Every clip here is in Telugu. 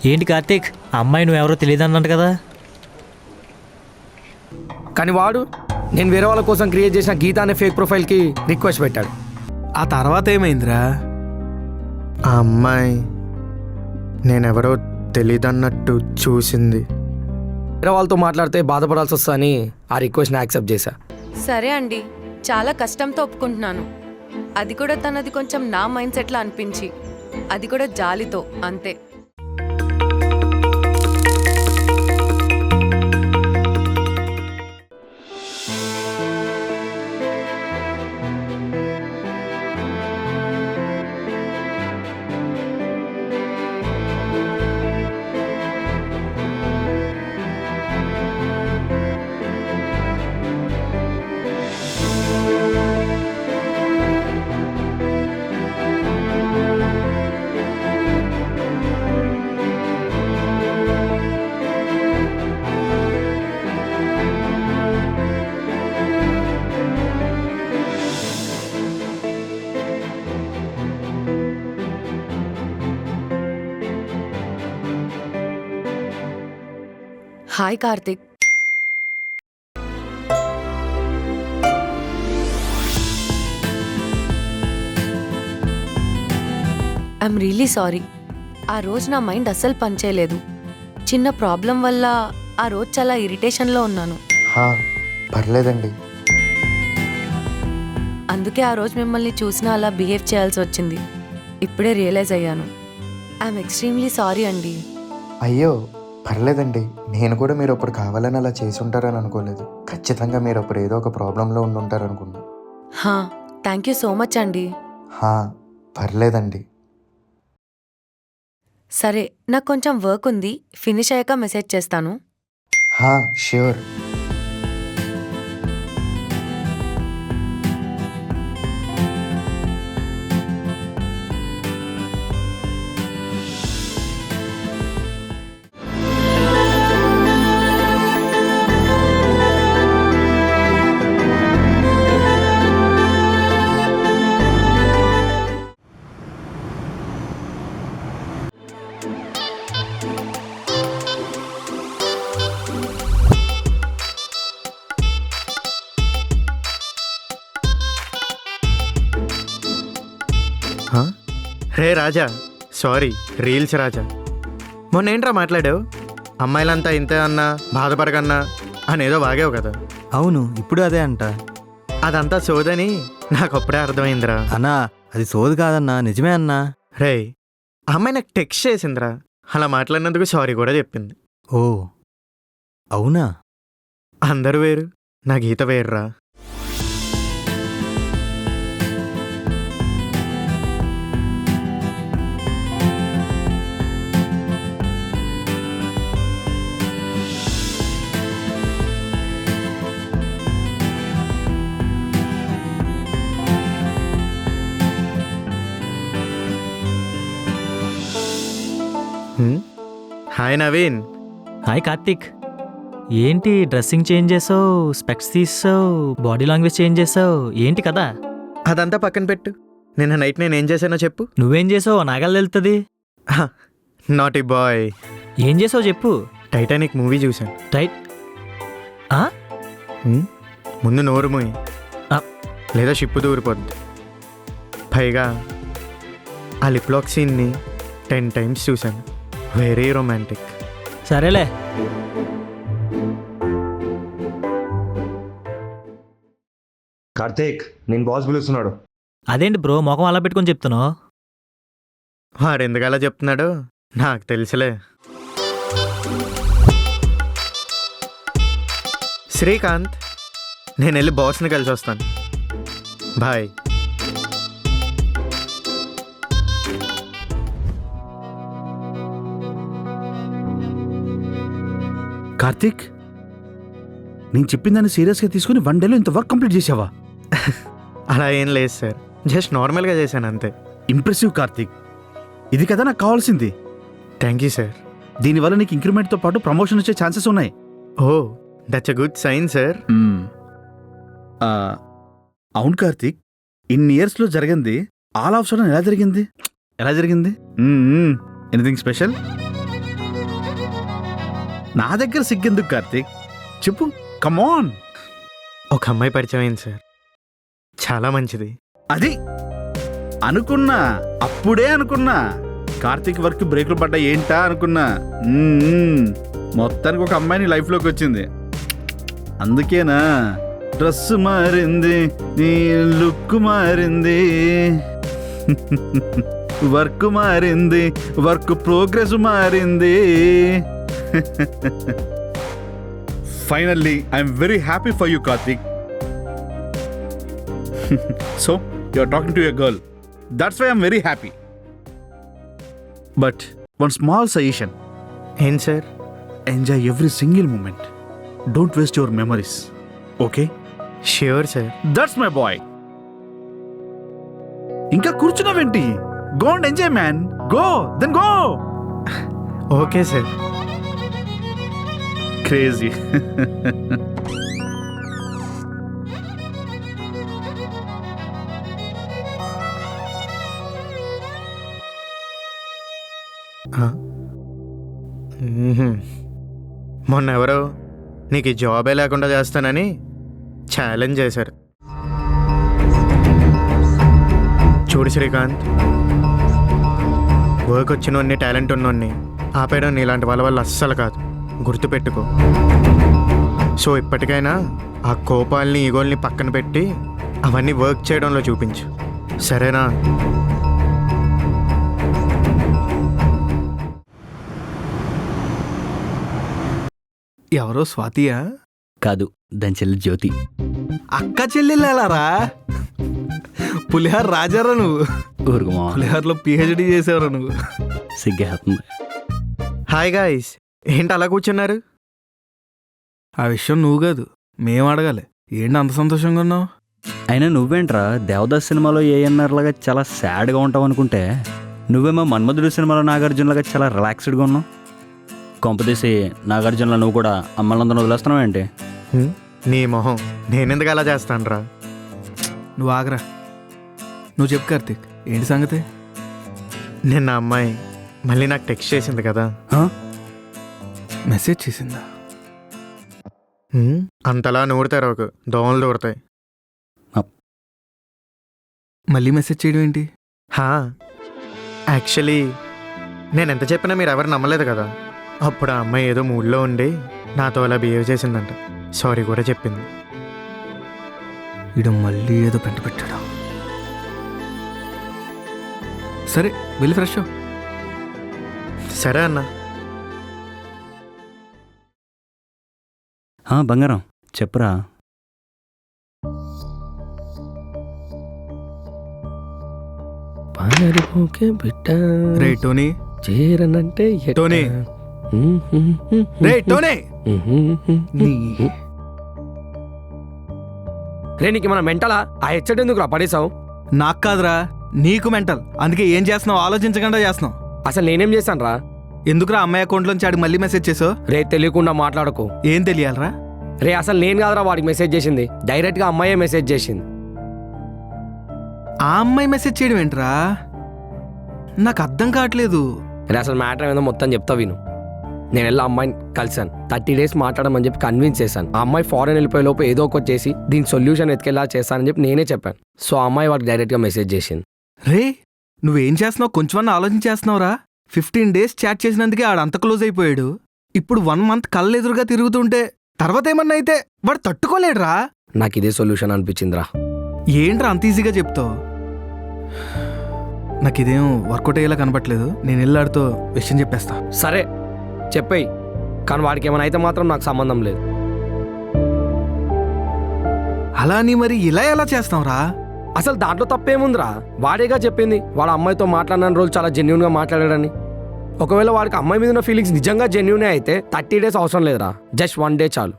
ఏంటి కార్తీక్, అమ్మాయి నువ్వెవరో తెలియదు అన్నట్టు కదా? కానీ వాడు నేను వేరే వాళ్ళ కోసం క్రియేట్ చేసిన గీత అనే ఫేక్ ప్రొఫైల్కి రిక్వెస్ట్ పెట్టాడు. ఆ తర్వాత ఏమైందిరా? ఆ అమ్మాయి నేనెవరో తెలీదన్నట్టు చూసింది. వేరే వాళ్ళతో మాట్లాడితే బాధపడాల్సి వస్తుందని ఆ రిక్వెస్ట్ని యాక్సెప్ట్ చేశా. సరే అండి, చాలా కష్టంతో ఒప్పుకుంటున్నాను. అది కూడా తనది కొంచెం నా మైండ్ సెట్లా అనిపించి, అది కూడా జాలితో, అంతే. Hi Karthik. I'm really sorry. ఆ రోజు నా మైండ్ అస్సలు పనిచేయలేదు. చిన్న ప్రాబ్లం వల్ల ఆ రోజు చాలా ఇరిటేషన్లో ఉన్నాను. పర్లేదండి. అందుకే ఆ రోజు మిమ్మల్ని చూసినా అలా బిహేవ్ చేయాల్సి వచ్చింది. ఇప్పుడే రియలైజ్ అయ్యాను. ఐఎమ్ ఎక్స్ట్రీమ్లీ సారీ అండి. అయ్యో పర్లేదండి. నేను కూడా మీరు అప్పుడు కావాలని అలా చేసి ఉంటారని అనుకోలేదు. ఖచ్చితంగా మీరు అప్పుడు ఏదో ఒక ప్రాబ్లంలో ఉండుంటారనుకున్నా. థ్యాంక్ యూ సో మచ్ అండి. పర్లేదండి. సరే, నాకు కొంచెం వర్క్ ఉంది. ఫినిష్ అయ్యాక మెసేజ్ చేస్తాను. ష్యూర్. రే రాజా, సారీ, రీల్స్ రాజా. మొన్నేంట్రా మాట్లాడావు? అమ్మాయిలంతా ఇంతే అన్నా, బాధపడకన్నా అనేదో వాగావు కదా. అవును, ఇప్పుడు అదే అంట. అదంతా సోదని నాకు అప్పుడే అర్థమైందిరా. అన్నా, అది సోది కాదన్నా, నిజమే అన్నా. రే, అమ్మాయి నాకు టెక్స్ట్ చేసిందిరా. అలా మాట్లాడినందుకు సారీ కూడా చెప్పింది. ఓ అవునా? అందరూ వేరు, నా గీత వేరురా. హాయ్ నవీన్. హాయ్ కార్తీక్. ఏంటి డ్రెస్సింగ్ చేంజ్ చేసావు, స్పెక్స్ తీసావు, బాడీ లాంగ్వేజ్ చేంజ్ చేసావు, ఏంటి కదా? అదంతా పక్కన పెట్టు. నిన్న నైట్ నేనేం చేశానో చెప్పు. నువ్వేం చేసావు నాగల్ వెళ్తుంది. Naughty boy. ఏం చేసావు చెప్పు. టైటానిక్ మూవీ చూశాను. ముందు నోరు మూయి, లేదా షిప్పు దూరిపోద్ది. పైగా ఆ లిప్ లాక్ సీన్ని 10 times చూశాను. Very romantic. సరేలే. కార్తీక్, నేను బాస్ పిలుస్తున్నాడు. అదేంటి బ్రో మొఖం అలా పెట్టుకొని చెప్తున్నావు? వాడు ఎందుకు అలా చెప్తున్నాడు నాకు తెలుసులే. శ్రీకాంత్, నేను వెళ్ళి బాస్ని కలిసి వస్తాను. బాయ్. కార్తీక్, నేను చెప్పిందాన్ని సీరియస్గా తీసుకుని 1 dayలో ఇంత వర్క్ కంప్లీట్ చేసావా? అలా ఏం లేదు సార్, జస్ట్ నార్మల్గా చేశాను అంతే. ఇంప్రెసివ్ కార్తీక్. ఇది కదా నాకు కావాల్సింది. Thank you sir. దీనివల్ల నీకు ఇంక్రిమెంట్తో పాటు ప్రమోషన్ వచ్చే ఛాన్సెస్ ఉన్నాయి. Oh, that's a good sign sir. అవును కార్తీక్, ఇన్ని ఇయర్స్లో జరిగింది ఆల్ ఆఫ్ సడన్ ఎలా జరిగింది? Anything special? నా దగ్గర సిగ్గెందుకు కార్తీక్? చెప్పు, కమాన్. ఒక అమ్మాయి పరిచయం అయింది సార్, చాలా మంచిది. అది అనుకున్నా, అప్పుడే అనుకున్నా. కార్తీక్ వర్క్ బ్రేకులు పడ్డా ఏంటా అనుకున్నా. మొత్తానికి ఒక అమ్మాయి నీ లైఫ్లోకి వచ్చింది. అందుకేనా డ్రెస్ మారింది, నీ లుక్ మారింది, వర్క్ మారింది, వర్క్ ప్రోగ్రెస్ మారింది. Finally I'm very happy for you Karthik. So, you're talking to your girl. That's why I'm very happy. But one small suggestion. ఏంటి sir? Enjoy every single moment. Don't waste your memories. Okay? Sure sir. That's my boy. ఇంకా కూర్చున్నావేంటి? Go and enjoy, man. Go. Then go. Okay sir. Crazy. మొన్న ఎవరో నీకు ఈ జాబే లేకుండా చేస్తానని ఛాలెంజ్ చేశారు. చూడు శ్రీకాంత్, వర్క్ వచ్చినోన్ని, టాలెంట్ ఉన్నోన్ని ఆపేయడం నీలాంటి వాళ్ళ వల్ల అస్సలు కాదు, గుర్తుపెట్టుకో. సో ఇప్పటికైనా ఆ కోపాలని, ఈగోల్ని పక్కన పెట్టి అవన్నీ వర్క్ చేయడంలో చూపించు, సరేనా? ఎవరో స్వాతియా? కాదు, దాని చెల్లి జ్యోతి. అక్క చెల్లెళ్ళారా? పులిహార రాజారా నువ్వు? ఊరుకు మా పులిహారలో పిహెచ్డి చేసేవరా నువ్వు? సిగ్గేస్తుంది. హాయ్ గాయ్స్, ఏంటి అలా కూర్చున్నారు? ఆ విషయం నువ్వు కాదు, మేము అడగాలి. ఏంటి అంత సంతోషంగా ఉన్నావు? అయినా నువ్వేంట్రా దేవదాస్ సినిమాలో ఏఎన్ఆర్ లాగా చాలా సాడ్గా ఉంటావు అనుకుంటే, నువ్వేమో మన్మధుడు సినిమాలో నాగార్జునలాగా చాలా రిలాక్స్డ్గా ఉన్నావు. కొంపదీసి నాగార్జునలో నువ్వు కూడా అమ్మలందరూ వదిలేస్తున్నావు ఏంటి? నీ మొహం, నేనెందుకు అలా చేస్తానురా? నువ్వు ఆగరా. నువ్వు చెప్పు కార్తీక్, ఏంటి సంగతి? నిన్న అమ్మాయి మళ్ళీ నాకు టెక్స్ట్ చేసింది కదా. మెసేజ్ చేసిందా? అంతలా నూరుతారు, ఒక దోమలు దూరతాయి. మళ్ళీ మెసేజ్ చేయడం ఏంటి? యాక్చువల్లీ నేను ఎంత చెప్పినా మీరు ఎవరు నమ్మలేదు కదా. అప్పుడు ఆ అమ్మాయి ఏదో మూడ్లో ఉండి నాతో అలా బిహేవ్ చేసిందంట. సారీ కూడా చెప్పింది. వీడు మళ్ళీ ఏదో పెంట పెట్టాడు. సరే వెళ్ళి ఫ్రెష్ అవ్వు. సరే అన్నా. బంగారం చెప్పురా. రే టోనీ, చేరనంటే టోనీ, రే టోనీ. రే నీకు మన మెంటలా? ఆ హెచ్చడి ఎందుకు పడేసావు? నాకు కాదురా, నీకు మెంటల్. అందుకే ఏం చేస్తున్నావు ఆలోచించకుండా చేస్తున్నావు. అసలు నేనేం చేశాను రా? ఎందుకురా అమ్మాయి అకౌంట్లోంచి ఆడికి మళ్ళీ మెసేజ్ చేసావు? రే తెలియకుండా మాట్లాడకు. ఏం తెలియాలరా? రే అసలు నేను కాదురా వాడికి మెసేజ్ చేసింది, డైరెక్ట్గా అమ్మాయే మెసేజ్ చేసింది. ఆ అమ్మాయి మెసేజ్ చేయడం ఏంట్రా? నాకు అర్థం కావట్లేదు. రే అసలు మ్యాటర్ ఏదో మొత్తం చెప్తా విను. నేను వెళ్ళి అమ్మాయిని కలిసాను, 30 days మాట్లాడమని చెప్పి కన్విన్స్ చేశాను. ఆ అమ్మాయి ఫారెన్ వెళ్ళిపోయే లోపు ఏదో ఒకటి చేసి దీని సొల్యూషన్ ఎత్తుకెళ్ళా చేస్తానని చెప్పి నేనే చెప్పాను. సో ఆ అమ్మాయి వాడికి డైరెక్ట్గా మెసేజ్ చేసింది. రే నువ్వేం చేస్తున్నావు? కొంచెమన్నా ఆలోచించేస్తున్నావురా. 15 days చాట్ చేసినందుకే ఆడు అంత క్లోజ్ అయిపోయాడు. ఇప్పుడు 1 month కళ్ళెదురుగా తిరుగుతుంటే తర్వాత ఏమన్నా అయితే వాడు తట్టుకోలేడురా. నాకు ఇదే సొల్యూషన్ అనిపించిందిరా. ఏంట్రా అంత ఈజీగా చెప్తావు? నాకు ఇదేం వర్కౌట్ అయ్యేలా కనపట్లేదు. నేను వెళ్ళాడితో విషయం చెప్పేస్తా. సరే చెప్పేయి, కానీ వాడికి ఏమైనా అయితే మాత్రం నాకు సంబంధం లేదు. అలా నీ మరి ఇలా ఎలా చేస్తావురా? అసలు దాంట్లో తప్పేముందిరా? వాడేగా చెప్పింది వాడు అమ్మాయితో మాట్లాడిన రోజు చాలా జెన్యున్గా మాట్లాడాడని. ఒకవేళ వాడికి అమ్మాయి మీద ఉన్న ఫీలింగ్స్ నిజంగా జెన్యునే అయితే 30 days అవసరం లేదురా, జస్ట్ 1 day చాలు.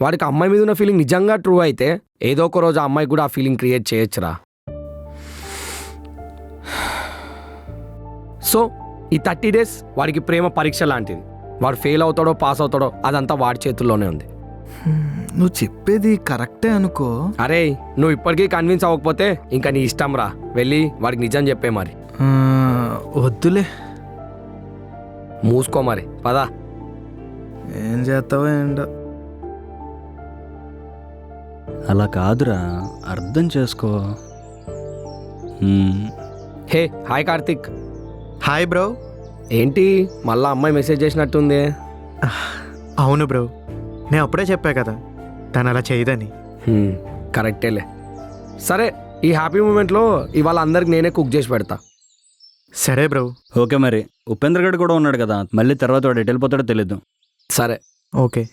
వాడికి అమ్మాయి మీద ఉన్న ఫీలింగ్ నిజంగా ట్రూ అయితే ఏదో ఒక రోజు ఆ అమ్మాయికి కూడా ఆ ఫీలింగ్ క్రియేట్ చేయొచ్చురా. సో ఈ 30 days వాడికి ప్రేమ పరీక్ష లాంటిది. వాడు ఫెయిల్ అవుతాడో పాస్ అవుతాడో అదంతా వాడి చేతుల్లోనే ఉంది. నువ్వు చెప్పేది కరెక్టే అనుకో. అరే నువ్వు ఇప్పటికీ కన్విన్స్ అవ్వకపోతే ఇంకా నీ ఇష్టం రా, వెళ్ళి వాడికి నిజం చెప్పే మరి. వద్దులే, మూసుకో మరి, పదా. ఏం చేస్తావో ఏంటో. అలా కాదురా, అర్థం చేసుకో. హ్మ్. Hey hi Karthik. Hi bro. ఏంటి మళ్ళా అమ్మాయి మెసేజ్ చేసినట్టుంది? అవును బ్రో, నేను అప్పుడే చెప్పా కదా తను అలా చేయదని. కరెక్టేలే. సరే, ఈ హ్యాపీ మూమెంట్లో ఇవాళ అందరికి నేనే కుక్ చేసి పెడతా. సరే బ్రో. ఓకే మరి, ఉపేంద్ర గడ్ కూడా ఉన్నాడు కదా, మళ్ళీ తర్వాత వాడు ఎటు వెళ్ళిపోతాడో తెలియదు. సరే. ఓకే.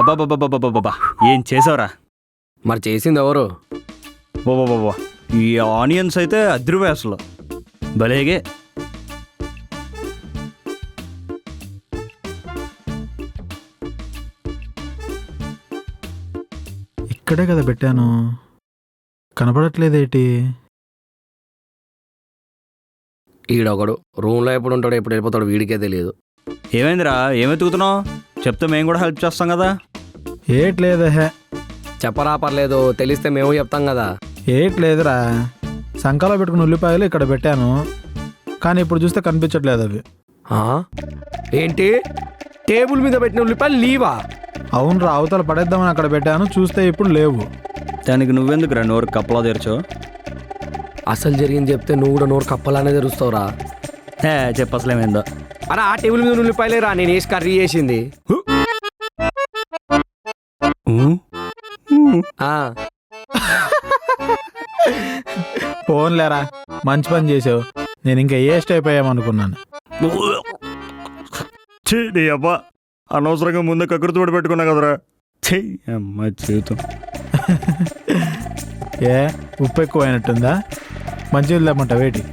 అబ్బాబ్బాబ్బాబ్బాబ్బా, ఏం చేసావురా? మరి చేసింది ఎవరు? బాబా, ఈ ఆనియన్స్ అయితే అదిరిపోయి అసలు భలేగే. ఇక్కడే కదా పెట్టాను, కనపడట్లేదేటి? ఈడొకడు రూమ్లో ఎప్పుడు ఉంటాడో ఎప్పుడు వెళ్ళిపోతాడో వీడికే తెలియదు. ఏమైందిరా, ఏమెతుకుతున్నావు? చెప్తే మేము కూడా హెల్ప్ చేస్తాం కదా. ఏట్లేదే. చెప్పరా, పర్లేదు, తెలిస్తే మేము చెప్తాం కదా. ఏట్లేదురా, సంకలో పెట్టుకున్న ఉల్లిపాయలు ఇక్కడ పెట్టాను, కానీ ఇప్పుడు చూస్తే కనిపించట్లేదు అవి. ఆ? ఏంటి టేబుల్ మీద పెట్టిన ఉల్లిపాయలు లీవా? అవునరా, అవతల పడేద్దామని అక్కడ పెట్టాను, చూస్తే ఇప్పుడు లేవు. దానికి నువ్వెందుకురా నోరు కప్పలా తెరచో? అసలు జరిగింది చెప్తే నువ్వు కూడా నోరు కప్పలానే తెరుస్తావురా. చెప్పు అసలేమైందో. అరే ఆ టేబుల్ మీద ఉల్లిపాయలే రా, నేను వేసి కర్రీ చేసింది. ఆ, ఫోన్లేరా, మంచి పని చేసావు. నేను ఇంకా వేస్ట్ అయిపోయామనుకున్నాను. అబ్బా, అనవసరంగా ముందే కకృతి పడి పెట్టుకున్నా కదరా. అమ్మా జీవితం. ఏ ఉప్పు ఎక్కువ అయినట్టుందా? మంచి వెళ్దామంట వేటి.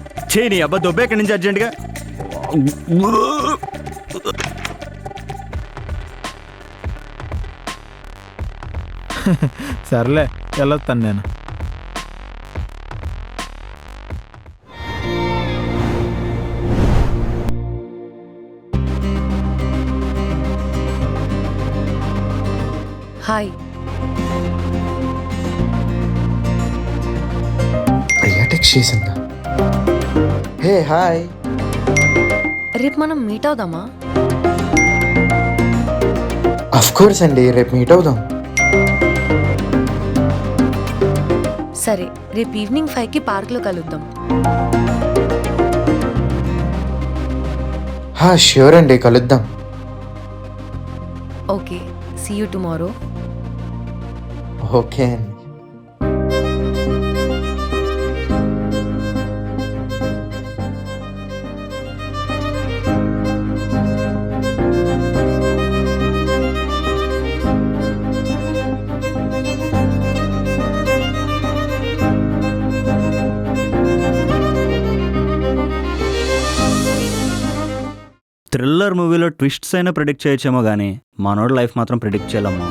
నీ అబ్బా, దొబ్బే ఇక్కడి నుంచి అర్జెంటుగా. సర్లే, వెళ్ళొస్తాను నేను. హాయ్. ప్రియా టెక్స్ట్ చేసిందా? Hey hi. రేపు మనం మీట్ అవుదామా? అఫ్ కోర్స్ అండి, రేపు మీట్ అవుదాం. సరే, రేపు ఈవినింగ్ 5కి పార్క్లో కలుద్దాం. ష్యూర్ అండి, కలుద్దాం. Okay, see you tomorrow. Okay అండి. థ్రిల్లర్ మూవీలో ట్విస్ట్స్ అయినా ప్రిడిక్ట్ చేయొచ్చేమో కానీ మనోడి లైఫ్ మాత్రం ప్రిడిక్ట్ చేయలేమో.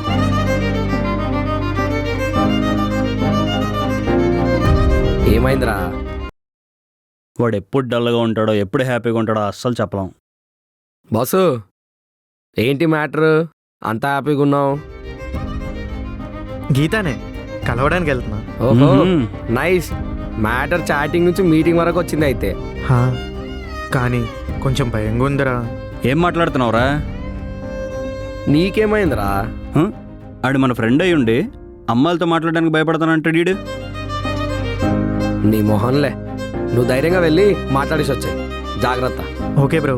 ఏమైందిరా? వాడు ఎప్పుడు డల్గా ఉంటాడో ఎప్పుడు హ్యాపీగా ఉంటాడో అస్సలు చెప్పలేం. బాసు, ఏంటి మ్యాటర్? అంత హ్యాపీగా ఉన్నావు? గీతానే కలవడానికి వెళ్తున్నా. ఓహో, నైస్. మ్యాటర్ చాటింగ్ నుంచి మీటింగ్ వరకు వచ్చింది అయితే. కానీ కొంచెం భయంగా ఉందిరా. ఏం మాట్లాడుతున్నావురా? నీకేమైందిరా? ఆడు మన ఫ్రెండ్ అయ్యి ఉండి అమ్మాయిలతో మాట్లాడడానికి భయపడతానంటాడు వీడు. నీ మొహన్లే, నువ్వు ధైర్యంగా వెళ్ళి మాట్లాడేసి వచ్చాయి. జాగ్రత్త. Okay bro.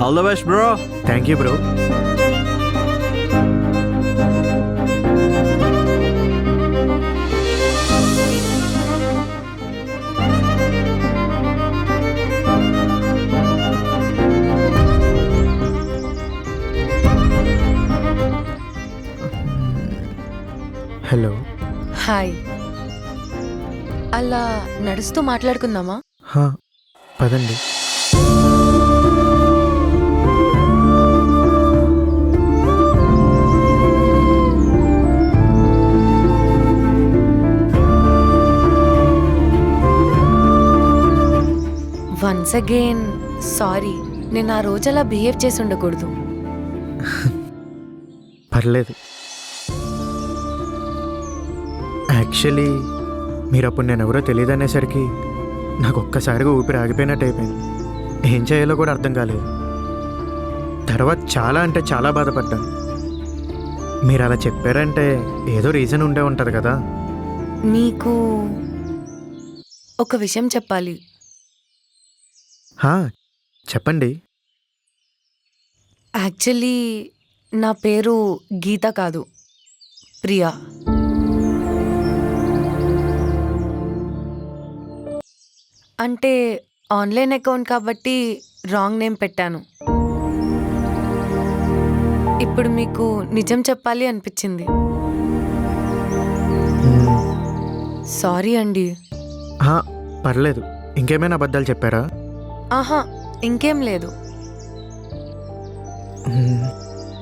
All the best bro. Thank you bro. Hello. Hi. అలా నడుస్తూ మాట్లాడుకుందామా? పదండి. Once again sorry. నేను ఆ రోజు అలా బిహేవ్ చేసి ఉండకూడదు. పర్లేదు. యాక్చువల్లీ మీరు అప్పుడు నేను ఎవరో తెలియదు అనేసరికి నాకు ఒక్కసారిగా ఊపిరి ఆగిపోయినట్టు అయిపోయింది. ఏం చేయాలో కూడా అర్థం కాలేదు. తర్వాత చాలా అంటే చాలా బాధపడ్డాను. మీరు అలా చెప్పారంటే ఏదో రీజన్ ఉండే ఉంటుంది కదా. మీకు ఒక విషయం చెప్పాలి. హా, చెప్పండి. యాక్చువల్లీ నా పేరు గీత కాదు, ప్రియా. అంటే ఆన్లైన్ అకౌంట్ కాబట్టి రాంగ్ నేమ్ పెట్టాను. ఇప్పుడు మీకు నిజం చెప్పాలి అనిపించింది. సారీ అండి. హా, పర్లేదు. ఇంకేమైనా అబద్ధాలు చెప్పారా? ఆహా, ఇంకేం లేదు.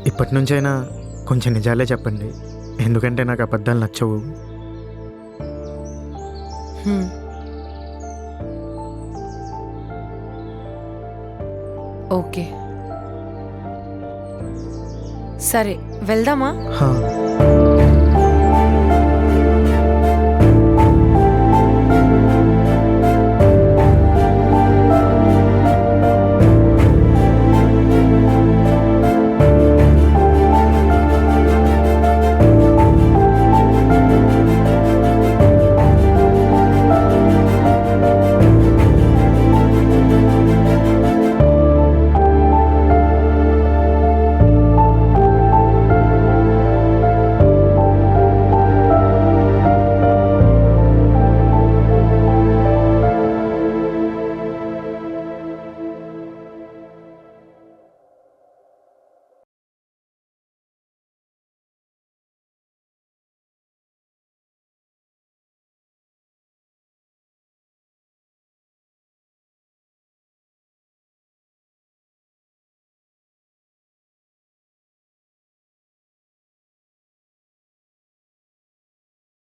ఇప్పటి నుంచైనా కొంచెం నిజాలే చెప్పండి. ఎందుకంటే నాకు అబద్ధాలు నచ్చవు. హ్మ్. ఓకే, సరే వెళ్దామా? హా.